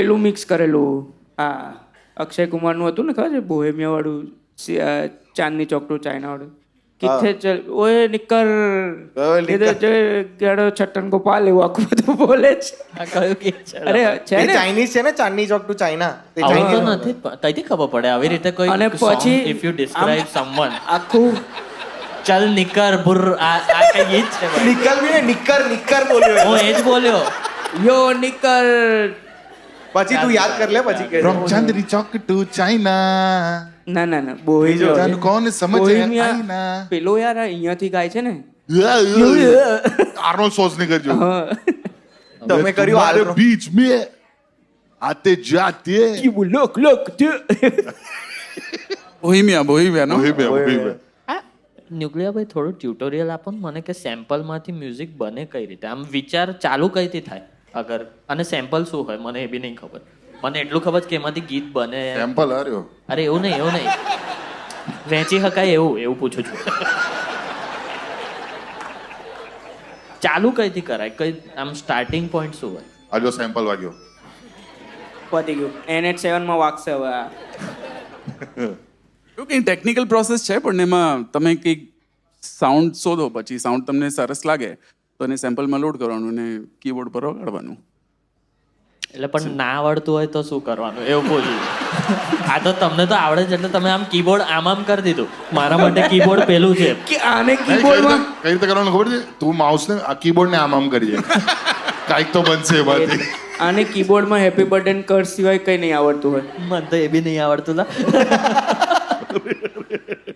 પેલું મિક્સ કરેલું આ અક્ષય કુમારનું હતું ને ખબર છે બોહેમિયા વાળું ચાંદની ચોક ટુ ચાઇના વાળું કિથે ચલ ઓએ નિકર ઇધર જો ગેડો છટન ગોપાલ એવું આખું બધું બોલે છે. આ કયું ગીત છે? અરે છે ને ચાઇનીઝ છે ને ચાંદની ચોક ટુ ચાઇના આવું તો નથી કઈથી ખબર પડે આવી રીતે કોઈ અને પછી ઇફ યુ ડિસ્ક્રાઇબ સમવન આખું ચલ નિકર બુર આ કઈ ગીત છે ભાઈ? નિકર બી ને નિકર બોલ્યો હું એ જ બોલ્યો. યો નિકર પછી તું યાદ કર લે પછી કે From Chandni Chowk to China. ના ના ના બોહેમિયા જાન કોણ સમજે આઈના. પેલો યાર અહીંયાથી ગાય છે ને આર્નોલ્ડ શોર્ઝનેગર જો. હા તમે કર્યું तुम्हारे આ बीच में आते जाते લોક લોક બોહેમિયા નો वही में ન્યુક્લિયર ભાઈ થોડું ટ્યુટોરિયલ આપો ને મને કે સેમ્પલમાંથી મ્યુઝિક બને કઈ રીતે, આમ વિચાર ચાલુ કઈથી થાય અગર, અને સેમ્પલ શું હોય મને એ બી નહીં ખબર. મને એટલું ખબર છે કે એમાંથી ગીત બને. सैंपल आ रहे हो અરે એવું નહીં વેચી શકાય એવું પૂછું છું. ચાલુ કઈથી કરાય, કઈ આમ સ્ટાર્ટિંગ પોઈન્ટ શું હોય? આ જો સેમ્પલ વાગ્યો પતી ગયું NH7 માં વાગશે હવે આ. એવું કંઈ ટેકનિકલ પ્રોસેસ છે પણ એમાં તમે કંઈક સાઉન્ડ શોધો, પછી સાઉન્ડ તમને સરસ લાગે તો એને સેમ્પલમાં લોડ કરવાનું અને કીબોર્ડ પર વગાડવાનું. એટલે પણ ના આવડતું હોય તો શું કરવાનું એવું પૂછ્યું. આ તો તમને તો આવડે છે એટલે તમે આમ કીબોર્ડ આમ કરી દીધું. મારા માટે કીબોર્ડ પેલું છે. કે આને કઈ કીબોર્ડમાં રીતે કરવાનું ખબર છે? તું માઉસ ને આ કીબોર્ડ ને આમ કરીએ કાંઈક તો બનશે એમાંથી. આને કીબોર્ડમાં હેપી બર્થડે કર સિવાય કઈ નહીં આવડતું હોય. મને તો એ બી નહીં આવડતું.